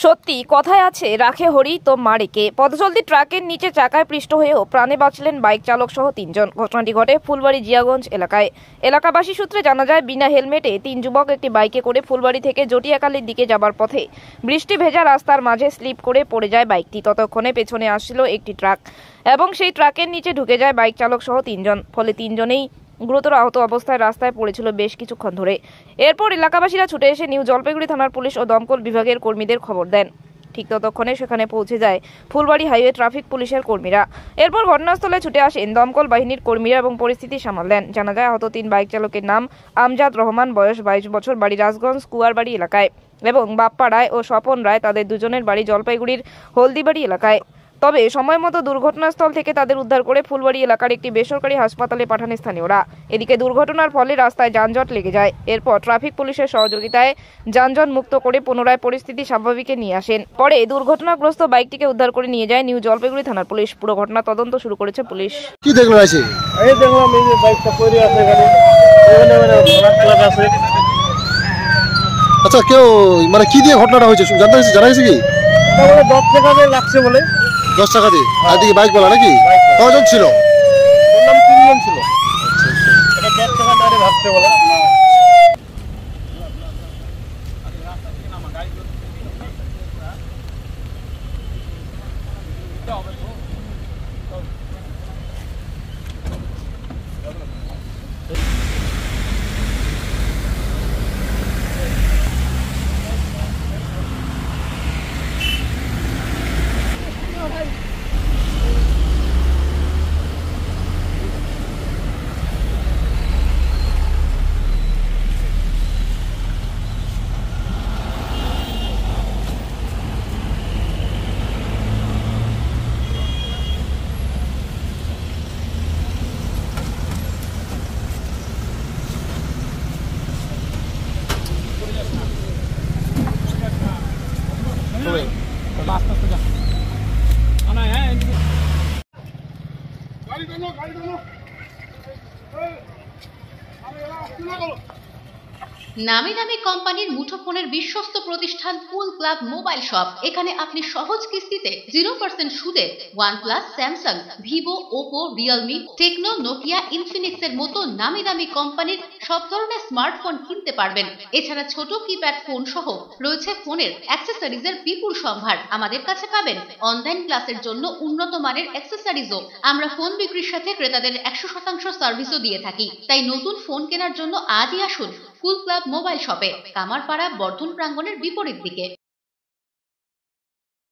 সত্যি কথায় আছে, রাখে হরি তো মারেকে। পথচলতি ট্রাকের নিচে চাকায় পৃষ্ঠ হয়েও প্রাণে বাঁচলেন বাইক চালক সহ তিনজন। ঘটনাটি ঘটে ফুলবাড়ি জিয়াগঞ্জ এলাকায়। এলাকাবাসী সূত্রে জানা যায়, বিনা হেলমেটে তিন যুবক একটি বাইকে করে ফুলবাড়ি থেকে জটিয়াকালীর দিকে যাবার পথে বৃষ্টি ভেজা রাস্তার মাঝে স্লিপ করে পড়ে যায় বাইকটি। ততক্ষণে পেছনে আসছিল একটি ট্রাক এবং সেই ট্রাকের নিচে ঢুকে যায় বাইক চালক সহ তিনজন। ফলে তিনজনেই গুরুতর আহত অবস্থায় রাস্তায় পড়েছিল বেশ কিছুক্ষণ ধরে। এরপর এলাকাবাসীরা ছুটে এসে নিউ জলপাইগুড়ি থানার পুলিশ ও দমকল বিভাগের কর্মীদের খবর দেন। ঠিক ততক্ষণে সেখানে পৌঁছে যায় ফুলবাড়ি হাইওয়ে ট্রাফিক পুলিশের কর্মীরা। এরপর ঘটনাস্থলে ছুটে আসেন দমকল বাহিনীর কর্মীরা এবং পরিস্থিতি সামাল দেন। জানা যায়, আহত তিন বাইক চালকের নাম আমজাদ রহমান, বয়স 22 বছর, বাড়ি রাজগঞ্জ কুয়ারবাড়ি এলাকায়, এবং বাপ্পা রায় ও স্বপন রায়, তাদের দুজনের বাড়ি জলপাইগুড়ির হলদিবাড়ি এলাকায়। তবে সময় মতো দুর্ঘটনাস্থল থেকে তাদের উদ্ধার করে ফুলবাড়ি এলাকার একটি বেসরকারি হাসপাতালে পাঠান স্থানীয়রা। এদিকে দুর্ঘটনার ফলে রাস্তায় যানজট লেগে যায়। এরপর ট্রাফিক পুলিশের সহযোগিতায় যানজট মুক্ত করে পুনরায় পরিস্থিতি স্বাভাবিকে নিয়ে আসেন। পরে দুর্ঘটনাগ্রস্ত বাইকটিকে উদ্ধার করে নিয়ে যায় নিউ জলপাইগুড়ি থানার পুলিশ। পুরো ঘটনা তদন্ত শুরু করেছে পুলিশ। কি দেখলো আছে? এই দেখলাম এই যে বাইকটা পড়ে আছে এখানে ব্ল্যাক আছে। আচ্ছা, কেউ মানে কি দিয়ে ঘটনাটা হয়েছে জানা গেছে কি? এটা বলে 10 টাকা দিয়ে লাগছে বলে। 10 টাকা দিয়ে? আর দিকে বাইক বলা নাকি? কজন ছিল? বললাম 3 জন ছিল। এটা 10 টাকা মারে ভাবছে বলে। নামি দামি কোম্পানির মুঠোফোনের বিশ্বস্ত প্রতিষ্ঠান কুল ক্লাব মোবাইল শপ। এখানে আপনি সহজ কিস্তিতে 0% সুদে OnePlus, Samsung, Vivo, Oppo, Realme, Tecno, Nokia, Infinix এর মতো নামি দামি কোম্পানির সব ধরনের স্মার্টফোন কিনতে পারবেন। এছাড়া ছোট কিপ্যাড ফোন সহ রয়েছে ফোনের অ্যাক্সেসরিজের বিপুল সম্ভার। আমাদের কাছে পাবেন অনলাইন ক্লাসের জন্য উন্নত মানের অ্যাক্সেসরিজও। আমরা ফোন বিক্রির সাথে ক্রেতাদের 100% সার্ভিসও দিয়ে থাকি। তাই নতুন ফোন কেনার জন্য আজই আসুন কুল ক্লাব মোবাইল শপে, কামারপাড়া বর্ধন প্রাঙ্গণের বিপরীত দিকে।